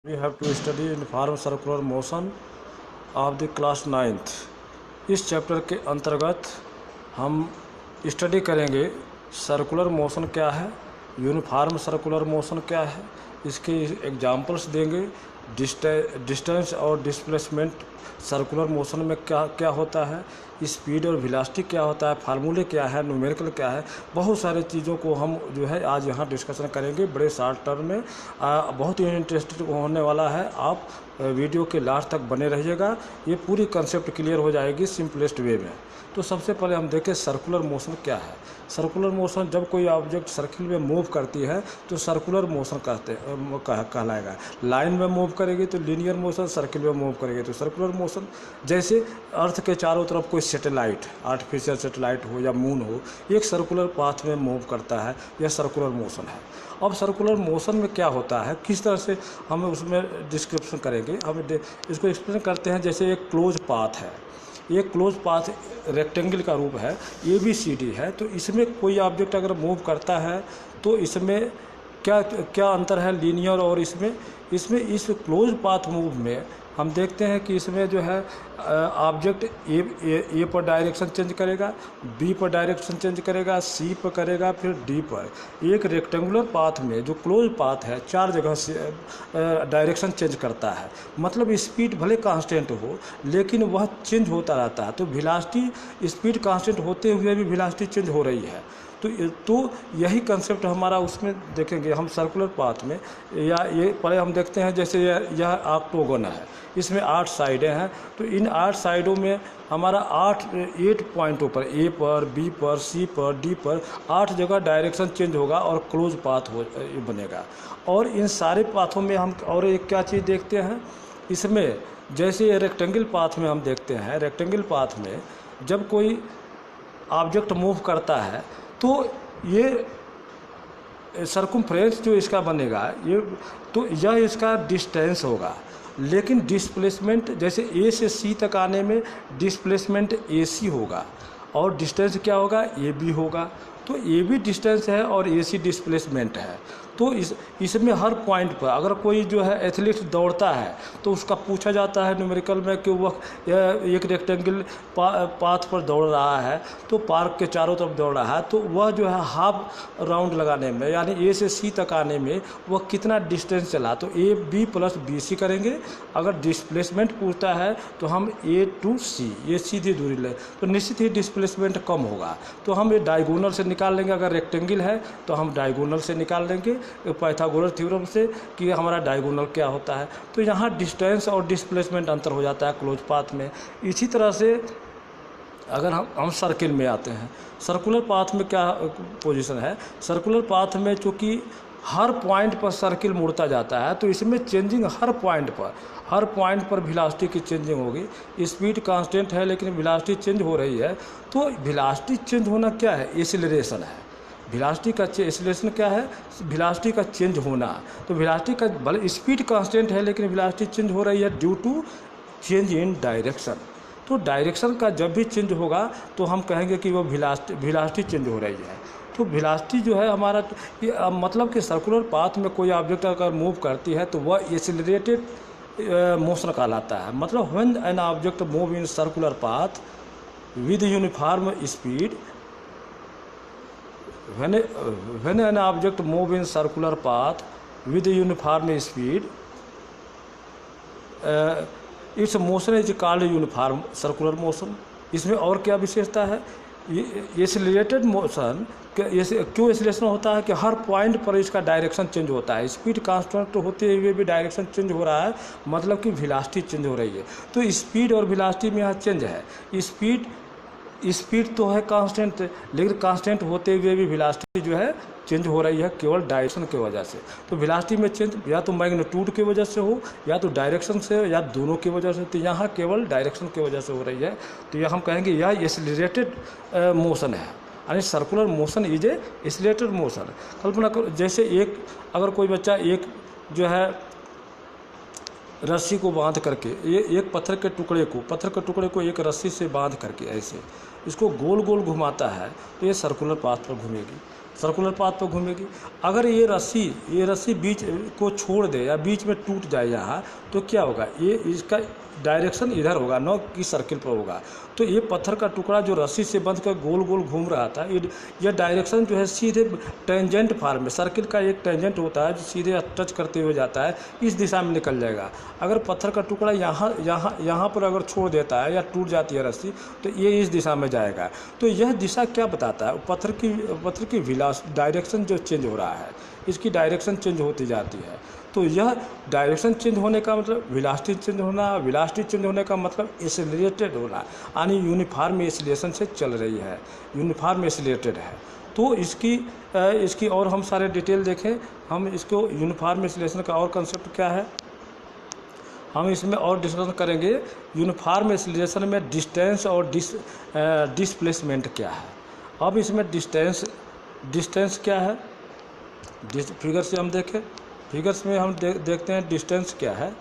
We have to study uniform circular motion of the class 9th। इस chapter के अंतर्गत हम स्टडी करेंगे सर्कुलर मोशन क्या है, यूनिफॉर्म सर्कुलर मोशन क्या है, इसके एग्जांपल्स देंगे। डिस्टेंस और डिस्प्लेसमेंट सर्कुलर मोशन में क्या क्या होता है, स्पीड और वेलोसिटी क्या होता है, फार्मूले क्या है, न्यूमेरिकल क्या है, बहुत सारे चीज़ों को हम जो है आज यहाँ डिस्कशन करेंगे बड़े शॉर्ट टर्म में। बहुत ही इंटरेस्टिंग होने वाला है। आप वीडियो के लास्ट तक बने रहिएगा, ये पूरी कंसेप्ट क्लियर हो जाएगी सिंपलेस्ट वे में। तो सबसे पहले हम देखें सर्कुलर मोशन क्या है। सर्कुलर मोशन, जब कोई ऑब्जेक्ट सर्किल में मूव करती है तो सर्कुलर मोशन कहलाएगा। लाइन में मूव करेगी तो लीनियर मोशन, सर्किल में मूव करेगी तो सर्कुलर मोशन। जैसे अर्थ के चारों तरफ कोई सैटेलाइट, आर्टिफिशियल सैटेलाइट हो या मून हो, एक सर्कुलर पाथ में मूव करता है, यह सर्कुलर मोशन है। अब सर्कुलर मोशन में क्या होता है, किस तरह से हम उसमें डिस्क्रिप्शन करेंगे, हम इसको एक्सप्लेन करते हैं। जैसे एक क्लोज पाथ है, ये क्लोज पाथ रेक्टेंगल का रूप है, ABCD है, तो इसमें कोई ऑब्जेक्ट अगर मूव करता है तो इसमें क्या क्या अंतर है लीनियर और इसमें इस क्लोज पाथ मूव में हम देखते हैं कि इसमें जो है ऑब्जेक्ट ए पर डायरेक्शन चेंज करेगा, B पर डायरेक्शन चेंज करेगा, C पर करेगा, फिर D पर। एक रेक्टेंगुलर पाथ में जो क्लोज पाथ है 4 जगह से डायरेक्शन चेंज करता है। मतलब स्पीड भले कांस्टेंट हो लेकिन वह चेंज होता रहता है। तो वेलोसिटी, स्पीड कांस्टेंट होते हुए भी वेलोसिटी चेंज हो रही है। तो यही कंसेप्ट हमारा उसमें देखेंगे हम सर्कुलर पाथ में। या ये पहले हम देखते हैं, जैसे यह ऑक्टोगन है, इसमें 8 साइडें हैं। तो इन 8 साइडों में हमारा 8 पॉइंटों पर, A पर, B पर, C पर, D पर 8 जगह डायरेक्शन चेंज होगा और क्लोज पाथ बनेगा। और इन सारे पाथों में हम और एक क्या चीज़ देखते हैं इसमें, जैसे रेक्टेंगल पाथ में हम देखते हैं, रेक्टेंगल पाथ में जब कोई ऑब्जेक्ट मूव करता है तो ये सर्कमफ्रेंस जो इसका बनेगा, ये तो यह इसका डिस्टेंस होगा। लेकिन डिस्प्लेसमेंट, जैसे A से C तक आने में डिस्प्लेसमेंट AC होगा और डिस्टेंस क्या होगा, AB होगा। तो AB डिस्टेंस है और AC डिस्प्लेसमेंट है। तो इसमें हर पॉइंट पर अगर कोई जो है एथलीट दौड़ता है तो उसका पूछा जाता है न्यूमेरिकल में कि वह एक रेक्टेंगल पाथ पर दौड़ रहा है, तो पार्क के चारों तरफ दौड़ रहा है, तो वह जो है हाफ राउंड लगाने में, यानी A से C तक आने में वह कितना डिस्टेंस चला, तो AB प्लस BC करेंगे। अगर डिस्प्लेसमेंट पूछता है तो हम A to C, ये सीधी दूरी ले, तो निश्चित ही डिस्प्लेसमेंट कम होगा। तो हम ये डायगोनल से निकाल लेंगे। अगर रेक्टेंगल है तो हम डायगोनल से निकाल लेंगे पाइथागोरस थ्योरम से कि हमारा डायगोनल क्या होता है। तो यहाँ डिस्टेंस और डिस्प्लेसमेंट अंतर हो जाता है क्लोज पाथ में। इसी तरह से अगर हम सर्किल में आते हैं, सर्कुलर पाथ में क्या पोजीशन है, सर्कुलर पाथ में चूँकि हर पॉइंट पर सर्किल मुड़ता जाता है तो इसमें चेंजिंग हर पॉइंट पर वेलोसिटी की चेंजिंग होगी। स्पीड कांस्टेंट है लेकिन वेलोसिटी चेंज हो रही है। तो वेलोसिटी चेंज होना क्या है, एक्सीलरेशन है। वेलोसिटी का एक्सीलरेशन क्या है, वेलोसिटी का चेंज होना। तो वेलोसिटी का भले स्पीड कांस्टेंट है लेकिन वेलोसिटी चेंज हो रही है due to change in direction. तो डायरेक्शन का जब भी चेंज होगा तो हम कहेंगे कि वो वेलोसिटी चेंज हो रही है। तो वेलोसिटी जो है हमारा मतलब कि सर्कुलर पाथ में कोई ऑब्जेक्ट अगर मूव करती है तो वह एक्सीलरेटेड मोशन कहलाता है। मतलब when an object move in circular path with uniform speed, when an object move in circular path with a uniform speed, its motion is called uniform circular motion। इसमें और क्या विशेषता है, ये एक्सीलरेटेड मोशन क्यों एक्सीलरेशन होता है कि हर पॉइंट पर इसका डायरेक्शन चेंज होता है। स्पीड कांस्टेंट होते हुए भी डायरेक्शन चेंज हो रहा है, मतलब कि वेलोसिटी चेंज हो रही है। तो स्पीड और वेलोसिटी में यहाँ चेंज है। स्पीड तो है कांस्टेंट, लेकिन कांस्टेंट होते हुए भी वेलोसिटी जो है चेंज हो रही है केवल डायरेक्शन की वजह से। तो वेलोसिटी में चेंज या तो मैग्नीट्यूड की वजह से हो या तो डायरेक्शन से या दोनों की वजह से। तो यहाँ केवल डायरेक्शन की वजह से हो रही है। तो यह हम कहेंगे यह एक्सीलरेटेड मोशन है, यानी circular motion is a accelerated motion. कल्पना करो, जैसे अगर कोई बच्चा एक जो है रस्सी को बांध करके, ये एक पत्थर के टुकड़े को एक रस्सी से बांध करके ऐसे इसको गोल गोल घुमाता है तो ये सर्कुलर पाथ पर घूमेगी। सर्कुलर पाथ पर घूमेगी। अगर ये रस्सी बीच को छोड़ दे या बीच में टूट जाए यहाँ, तो क्या होगा, ये इसका डायरेक्शन इधर होगा, न कि सर्किल पर होगा। तो ये पत्थर का टुकड़ा जो रस्सी से बंध कर गोल गोल घूम रहा था, ये डायरेक्शन जो है सीधे टेंजेंट फॉर्म में, सर्किल का एक टेंजेंट होता है जो सीधे टच करते हुए जाता है, इस दिशा में निकल जाएगा। अगर पत्थर का टुकड़ा यहाँ पर अगर छोड़ देता है या टूट जाती है रस्सी, तो ये इस दिशा में जाएगा। तो यह दिशा क्या बताता है, पत्थर की डायरेक्शन जो चेंज हो रहा है, इसकी डायरेक्शन चेंज होती जाती है। तो यह डायरेक्शन चेंज होने का मतलब वेलोसिटी चेंज होना, वेलोसिटी चेंज होने का मतलब एक्सेलरेटेड होना, यानी यूनिफॉर्म एक्सेलरेशन से चल रही है, यूनिफॉर्म एक्सेलरेटेड है। तो इसकी और हम सारे डिटेल देखें। हम इसको यूनिफॉर्म एक्सेलरेशन का और कंसेप्ट क्या है, हम इसमें और डिस्कशन करेंगे। यूनिफॉर्म एक्सेलरेशन में डिस्टेंस और डिस्प्लेसमेंट क्या है। अब इसमें डिस्टेंस क्या है, फिगर से हम देखें। फिगर्स में हम देखते हैं डिस्टेंस क्या है।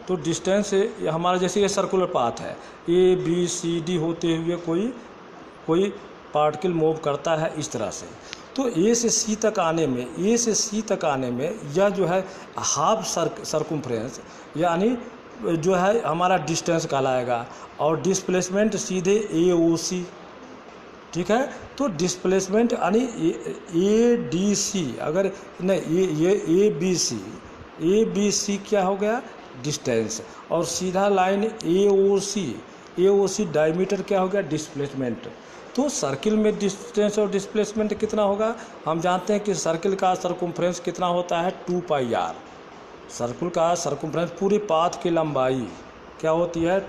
तो डिस्टेंस हमारा जैसे ये सर्कुलर पाथ है, ए बी सी डी होते हुए कोई पार्टिकल मूव करता है इस तरह से। तो ए से सी तक आने में यह जो है हाफ सर्कम्फ्रेंस यानी जो है हमारा डिस्टेंस कहलाएगा, और डिस्प्लेसमेंट सीधे ए ओ सी, ठीक है। तो डिस्प्लेसमेंट यानी ए डी सी, अगर नहीं ये ए बी सी क्या हो गया, डिस्टेंस, और सीधा लाइन ए ओ सी डायमीटर क्या हो गया, डिस्प्लेसमेंट। तो सर्किल में डिस्टेंस और डिस्प्लेसमेंट कितना होगा, हम जानते हैं कि सर्किल का सर्कम्फ्रेंस कितना होता है, 2πr। सर्किल का सर्कम्फ्रेंस पूरे पाथ की लंबाई क्या होती है,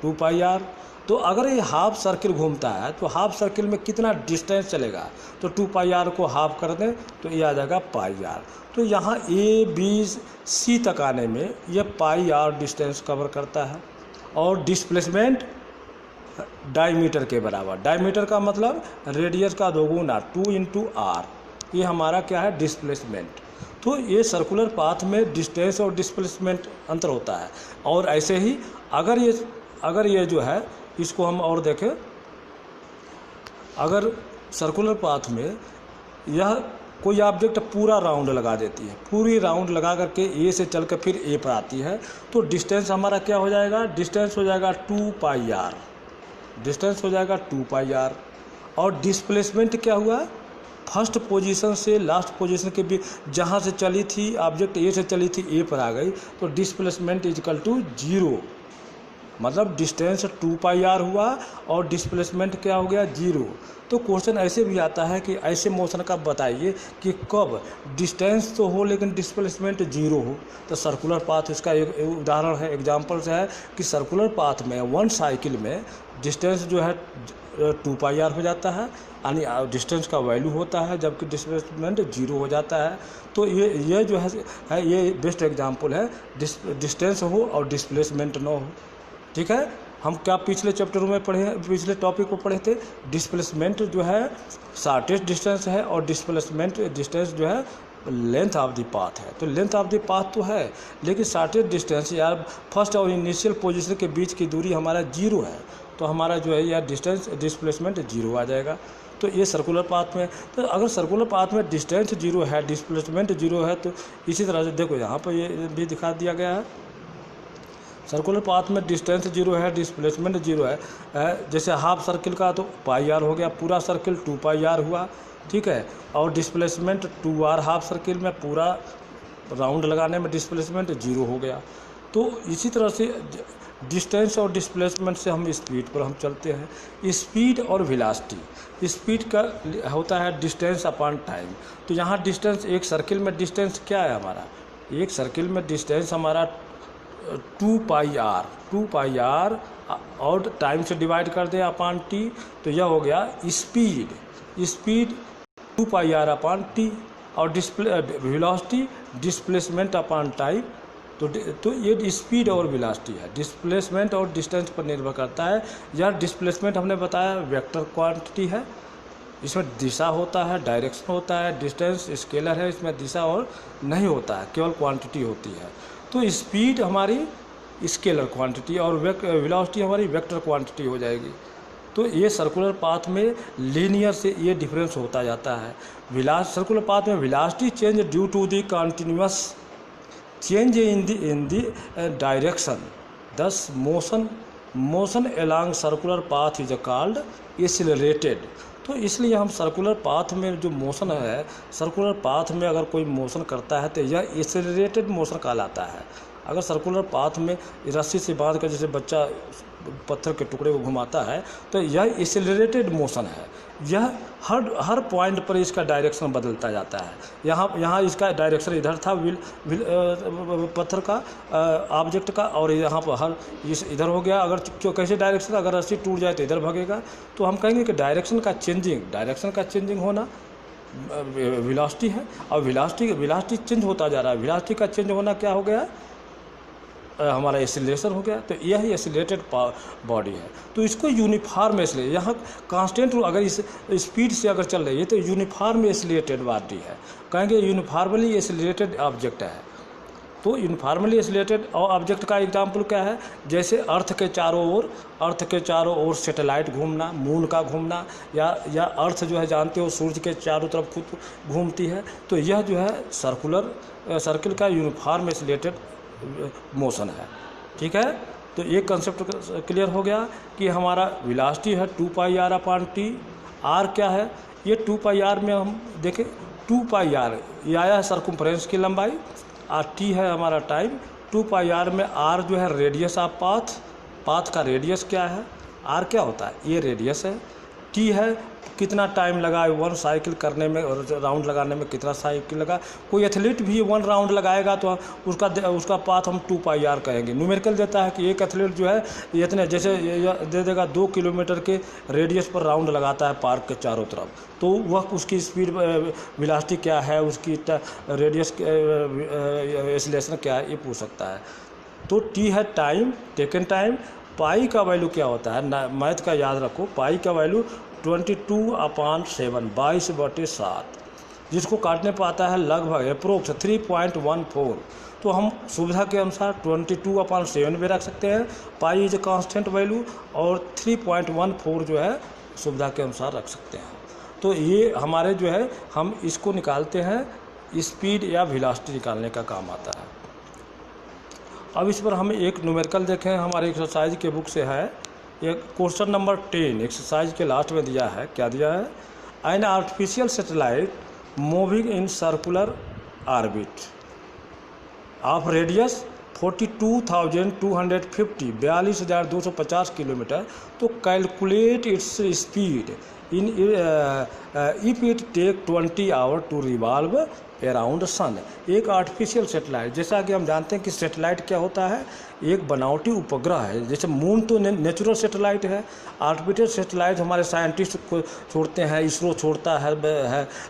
2πr। तो अगर ये हाफ सर्किल घूमता है तो हाफ सर्किल में कितना डिस्टेंस चलेगा, तो 2πr को हाफ कर दें तो ये आ जाएगा πr। तो यहाँ ए बी सी तक आने में यह πr डिस्टेंस कवर करता है। और डिस्प्लेसमेंट डायमीटर के बराबर, डायमीटर का मतलब रेडियस का दोगुना, 2 × r, ये हमारा क्या है, डिस्प्लेसमेंट। तो ये सर्कुलर पाथ में डिस्टेंस और डिस्प्लेसमेंट अंतर होता है। और ऐसे ही अगर ये जो है इसको हम और देखें, अगर सर्कुलर पाथ में यह कोई ऑब्जेक्ट पूरा राउंड लगा देती है, पूरी राउंड लगा करके ए से चल कर फिर ए पर आती है, तो डिस्टेंस हमारा क्या हो जाएगा, डिस्टेंस हो जाएगा 2πr, डिस्टेंस हो जाएगा 2πr। और डिस्प्लेसमेंट क्या हुआ, फर्स्ट पोजीशन से लास्ट पोजीशन के बीच, जहाँ से चली थी ऑब्जेक्ट ए से चली थी ए पर आ गई, तो डिस्प्लेसमेंट इक्वल टू 0, मतलब डिस्टेंस 2πr हुआ और डिस्प्लेसमेंट क्या हो गया, 0। तो क्वेश्चन ऐसे भी आता है कि ऐसे मोशन का बताइए कि कब डिस्टेंस तो हो लेकिन डिस्प्लेसमेंट 0 हो। तो सर्कुलर पाथ इसका एक उदाहरण है, एग्जांपल से है कि सर्कुलर पाथ में वन साइकिल में डिस्टेंस जो है 2πr हो जाता है, यानी डिस्टेंस का वैल्यू होता है, जबकि डिस्प्लेसमेंट 0 हो जाता है। तो ये जो है ये बेस्ट एग्जांपल है, डिस्टेंस हो और डिस्प्लेसमेंट न हो, ठीक है। हम क्या पिछले चैप्टर में पिछले टॉपिक को पढ़े थे, डिस्प्लेसमेंट जो है शॉर्टेस्ट डिस्टेंस है और डिस्प्लेसमेंट डिस्टेंस जो है लेंथ ऑफ द पाथ है। तो लेंथ ऑफ द पाथ तो है, लेकिन शॉर्टेस्ट डिस्टेंस या फर्स्ट और इनिशियल पोजीशन के बीच की दूरी हमारा 0 है, तो हमारा जो है या डिस्प्लेसमेंट 0 आ जाएगा। तो ये सर्कुलर पाथ में, तो अगर सर्कुलर पाथ में डिस्टेंस 0 है, डिस्प्लेसमेंट 0 है, तो इसी तरह से देखो यहाँ पर ये भी दिखा दिया गया है, सर्कुलर पाथ में डिस्टेंस 0 है, डिस्प्लेसमेंट 0 है। जैसे हाफ सर्किल का तो πr हो गया, पूरा सर्किल 2πr हुआ, ठीक है। और डिस्प्लेसमेंट 2r, हाफ सर्किल में पूरा राउंड लगाने में डिस्प्लेसमेंट 0 हो गया। तो इसी तरह से डिस्टेंस और डिस्प्लेसमेंट से हम स्पीड पर हम चलते हैं। स्पीड और वेलोसिटी, स्पीड का होता है डिस्टेंस अपॉन टाइम। तो यहाँ डिस्टेंस, एक सर्किल में डिस्टेंस क्या है हमारा, एक सर्किल में डिस्टेंस हमारा 2πr और टाइम से डिवाइड कर दें अपॉन t, तो यह हो गया स्पीड 2πr अपॉन t, और वेलोसिटी डिस्प्लेसमेंट अपॉन टाइम। तो ये स्पीड और वेलोसिटी है, डिस्प्लेसमेंट और डिस्टेंस पर निर्भर करता है। यह डिस्प्लेसमेंट हमने बताया वेक्टर क्वांटिटी है, इसमें दिशा होता है, डायरेक्शन होता है। डिस्टेंस स्केलर है, इसमें दिशा और नहीं होता है, केवल क्वांटिटी होती है। तो स्पीड हमारी स्केलर क्वांटिटी और वेलोसिटी हमारी वेक्टर क्वांटिटी हो जाएगी। तो ये सर्कुलर पाथ में लीनियर से ये डिफरेंस होता जाता है। सर्कुलर पाथ में velocity change due to the continuous change in the direction, thus motion along circular path is called accelerated. तो इसलिए हम सर्कुलर पाथ में जो मोशन है, सर्कुलर पाथ में अगर कोई मोशन करता है तो यह एक्सीलरेटेड मोशन कहलाता है। अगर सर्कुलर पाथ में रस्सी से बांध कर जैसे बच्चा पत्थर के टुकड़े को घुमाता है तो यह एक्सीलरेटेड मोशन है। यह हर पॉइंट पर इसका डायरेक्शन बदलता जाता है। यहाँ इसका डायरेक्शन इधर था पत्थर का ऑब्जेक्ट का, और यहाँ पर इधर हो गया। अगर कैसे डायरेक्शन, अगर रस्सी टूट जाए तो इधर भागेगा। तो हम कहेंगे कि डायरेक्शन का चेंजिंग होना वेलोसिटी है, और वेलोसिटी चेंज होता जा रहा है। वेलोसिटी का चेंज होना क्या हो गया, हमारा एक्सीलरेशन हो गया। तो यह एक्सीलरेटेड बॉडी है। तो इसको यूनिफॉर्म एक्सीलरेशन, यहाँ कांस्टेंट अगर इस स्पीड से अगर चल रही है तो यूनिफॉर्म एक्सीलरेटेड बॉडी है, कहेंगे यूनिफॉर्मली एक्सीलरेटेड ऑब्जेक्ट है। तो यूनिफॉर्मली एक्सीलरेटेड ऑब्जेक्ट का एग्जाम्पल क्या है, जैसे अर्थ के चारों ओर सैटेलाइट घूमना, मून का घूमना, या अर्थ जो है जानते हो सूर्य के चारों तरफ खुद घूमती है। तो यह जो है सर्किल का यूनिफॉर्म एक्सीलरेटेड मोशन है। ठीक है, तो एक कंसेप्ट क्लियर हो गया कि हमारा वेलोसिटी है 2πr/t। आर क्या है, ये 2πr में हम देखें 2πr ये आया है सर्कम्फ्रेंस की लंबाई, और टी है हमारा टाइम। 2πr में आर जो है रेडियस ऑफ पाथ का रेडियस क्या है, आर क्या होता है, ये रेडियस है। टी है कितना टाइम लगा 1 साइकिल करने में और राउंड लगाने में, कितना साइकिल लगा। कोई एथलीट भी 1 राउंड लगाएगा तो उसका पाथ हम 2πr कहेंगे। न्यूमेरिकल देता है कि एक एथलीट जो है इतने, जैसे दे देगा 2 किलोमीटर के रेडियस पर राउंड लगाता है पार्क के चारों तरफ, तो वह उसकी स्पीड वेलोसिटी क्या है, उसकी रेडियस एक्सीलरेशन क्या है, ये पूछ सकता है। तो टी है टाइम, टेकन टाइम। पाई का वैल्यू क्या होता है, मैथ का याद रखो, पाई का वैल्यू 22/7 22/7, जिसको काटने पर आता है लगभग अप्रोक्स 3.14। तो हम सुविधा के अनुसार 22/7 भी रख सकते हैं, पाई इज कांस्टेंट वैल्यू, और 3.14 जो है सुविधा के अनुसार रख सकते हैं। तो ये हमारे जो है हम इसको निकालते हैं, स्पीड या वेलोसिटी निकालने का काम आता है। अब इस पर हम एक न्यूमेरिकल देखें, हमारे एक्सरसाइज के बुक से है। एक क्वेश्चन नंबर 10 एक्सरसाइज के लास्ट में दिया है, क्या दिया है, an artificial satellite moving in circular orbit of radius 42,250 42,250 kilometre. तो calculate its speed in if it take 20 hour to revolve around sun. एक आर्टिफिशियल सैटेलाइट, जैसा कि हम जानते हैं कि सैटेलाइट क्या होता है, एक बनावटी उपग्रह है। जैसे मून तो नेचुरल सैटेलाइट है, आर्टिफिशियल सैटेलाइट हमारे साइंटिस्ट को छोड़ते हैं, इसरो छोड़ता है।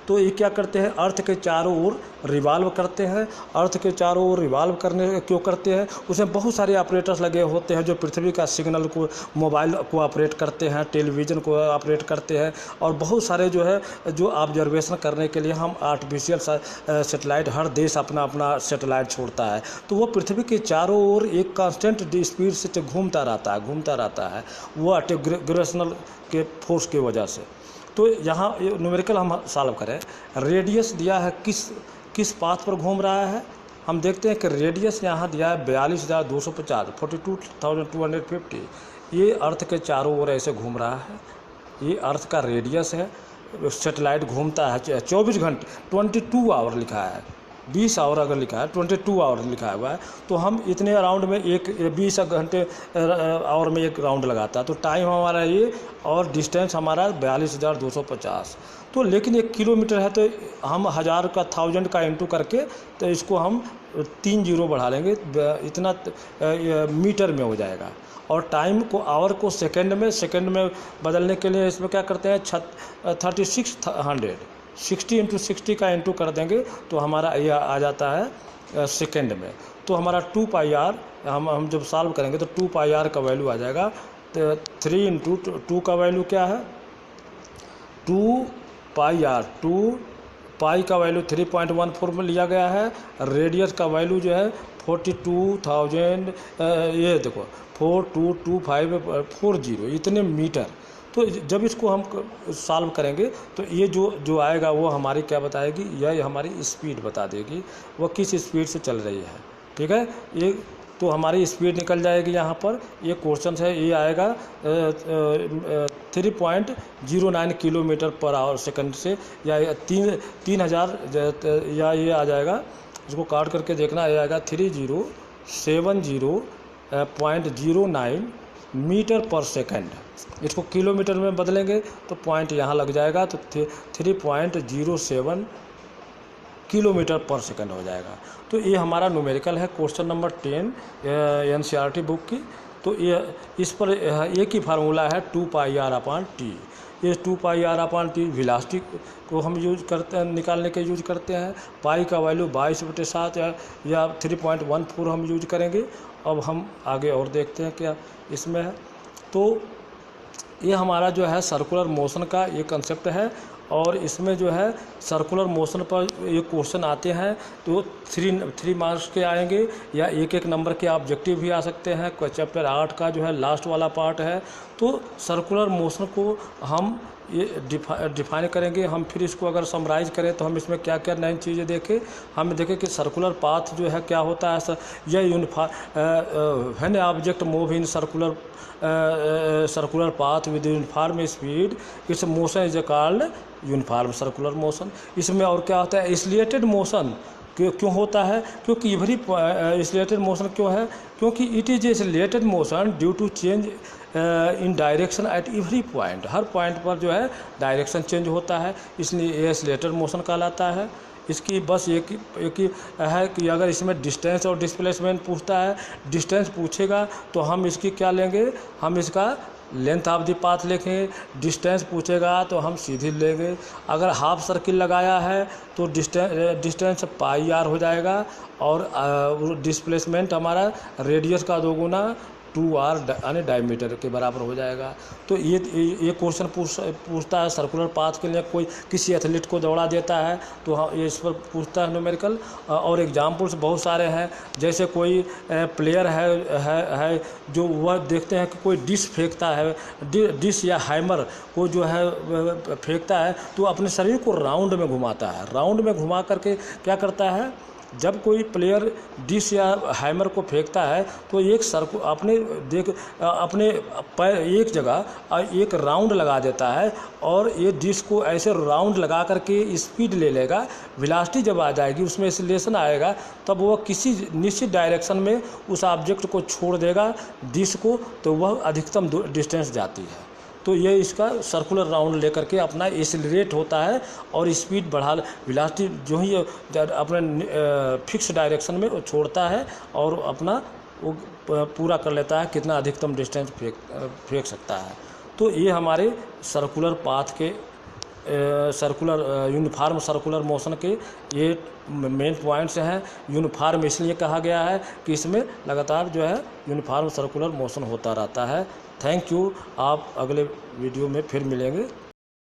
तो ये क्या करते हैं, अर्थ के चारों ओर रिवॉल्व करते हैं। अर्थ के चारों ओर रिवॉल्व करने क्यों करते हैं, उसमें बहुत सारे ऑपरेटर्स लगे होते हैं जो पृथ्वी का सिग्नल को, मोबाइल को ऑपरेट करते हैं, टेलीविज़न को ऑपरेट करते हैं, और बहुत सारे जो ऑब्जर्वेशन करने के लिए हम आर्टिफिशियल सैटेलाइट, हर देश अपना अपना सैटेलाइट छोड़ता है। तो वो पृथ्वी के चारों ओर एक कांस्टेंट स्पीड से घूमता रहता है वो ग्रेविटेशनल के फोर्स की वजह से। तो यहाँ न्यूमेरिकल हम सॉल्व करें, रेडियस दिया है किस पाथ पर घूम रहा है। हम देखते हैं कि रेडियस यहाँ दिया है 42,250 42,250। ये अर्थ के चारों ओर ऐसे घूम रहा है, ये अर्थ का रेडियस है। सैटेलाइट घूमता है 24 घंटे, 22 आवर लिखा है, 20 आवर अगर लिखा है 22 आवर लिखा हुआ है, तो हम इतने राउंड में 20 घंटे आवर में एक राउंड लगाता है। तो टाइम हमारा ये, और डिस्टेंस हमारा 42,250। तो लेकिन 1 किलोमीटर है तो हम 1000 का 1000 का इंटू करके तो इसको हम 3 जीरो बढ़ा लेंगे, इतना मीटर में हो जाएगा। और टाइम को, आवर को सेकंड में बदलने के लिए इसमें क्या करते हैं, 3600 60 × 60 का इंटू कर देंगे तो हमारा यह आ जाता है सेकंड में। तो हमारा 2πr हम जब सॉल्व करेंगे तो 2πr का वैल्यू आ जाएगा। तो 3 × 2 का वैल्यू क्या है, 2πr, 2 पाई का वैल्यू 3.14 में लिया गया है। रेडियस का वैल्यू जो है 42,000, ये देखो 422540 इतने मीटर। तो जब इसको हम सॉल्व करेंगे तो ये जो आएगा वो हमारी क्या बताएगी, यह हमारी स्पीड बता देगी, वह किस स्पीड से चल रही है। ठीक है, ये तो हमारी स्पीड निकल जाएगी। यहाँ पर ये क्वेश्चन है, ये आएगा 3.09 किलोमीटर पर आवर सेकंड से, या 3000, या ये आ जाएगा, इसको काट करके देखना, ये आएगा 3070.09 मीटर पर सेकंड। इसको किलोमीटर में बदलेंगे तो पॉइंट यहाँ लग जाएगा, तो 3.07 किलोमीटर पर सेकंड हो जाएगा। तो ये हमारा न्यूमेरिकल है, क्वेश्चन नंबर 10 NCERT बुक की। तो ये इस पर एक ही फार्मूला है 2πr/t। ये 2πr/t वेलोसिटी को हम यूज करते हैं, निकालने के यूज करते हैं। पाई का वैल्यू 22/7 या 3.14 हम यूज करेंगे। अब हम आगे और देखते हैं क्या इसमें है। तो ये हमारा जो है सर्कुलर मोशन का ये कंसेप्ट है, और इसमें जो है सर्कुलर मोशन पर ये क्वेश्चन आते हैं तो 3 मार्क्स के आएंगे, या एक नंबर के ऑब्जेक्टिव भी आ सकते हैं। चैप्टर 8 का जो है लास्ट वाला पार्ट है। तो सर्कुलर मोशन को हम ये डिफाइन करेंगे हम। फिर इसको अगर समराइज़ करें तो हम इसमें क्या क्या नई चीज़ें देखें, हम देखें कि सर्कुलर पाथ जो है क्या होता है। यह when object move in circular path with uniform speed, it's motion is called uniform circular motion. इसमें और क्या होता है, एक्सीलरेटेड मोशन क्यों होता है, क्योंकि एवरी एक्सीलरेटेड मोशन क्यों है, क्योंकि it is accelerated motion due to change in direction at every point. हर पॉइंट पर जो है डायरेक्शन चेंज होता है, इसलिए ये एक्सीलरेटेड मोशन कहलाता है। इसकी बस एक ही है कि अगर इसमें डिस्टेंस और डिस्प्लेसमेंट पूछता है, डिस्टेंस पूछेगा तो हम इसकी क्या लेंगे, हम इसका लेंथ ऑफ द पाथ लिखेंगे। डिस्टेंस पूछेगा तो हम सीधी लेंगे। अगर हाफ सर्किल लगाया है तो डिस्टेंस πr हो जाएगा, और डिस्प्लेसमेंट हमारा रेडियस का 2 गुना 2r यानी डायमीटर के बराबर हो जाएगा। तो ये क्वेश्चन पूछता है सर्कुलर पाथ के लिए। कोई किसी एथलीट को दौड़ा देता है तो हाँ ये इस पर पूछता है न्यूमेरिकल। और एग्जाम्पल्स बहुत सारे हैं, जैसे कोई प्लेयर है जो वह देखते हैं कि कोई डिश फेंकता है, डिश या हैमर को जो है फेंकता है तो अपने शरीर को राउंड में घुमाता है। राउंड में घुमा करके क्या करता है, जब कोई प्लेयर डिश या हैमर को फेंकता है तो एक अपने पैर एक जगह एक राउंड लगा देता है, और ये डिश को ऐसे राउंड लगा करके स्पीड ले लेगा। वेलोसिटी जब आ जाएगी, उसमें एक्सीलरेशन आएगा, तब वह किसी निश्चित डायरेक्शन में उस ऑब्जेक्ट को छोड़ देगा डिश को, तो वह अधिकतम डिस्टेंस जाती है। तो ये इसका सर्कुलर राउंड लेकर के अपना एक्सीलरेट होता है, और स्पीड बढ़ा, वेलोसिटी जो ही अपने फिक्स डायरेक्शन में छोड़ता है और अपना वो पूरा कर लेता है, कितना अधिकतम डिस्टेंस फेंक सकता है। तो ये हमारे सर्कुलर पाथ के यूनिफॉर्म सर्कुलर मोशन के ये मेन पॉइंट्स हैं। यूनिफॉर्म इसलिए कहा गया है कि इसमें लगातार जो है यूनिफॉर्म सर्कुलर मोशन होता रहता है। Thank you. आप अगले वीडियो में फिर मिलेंगे।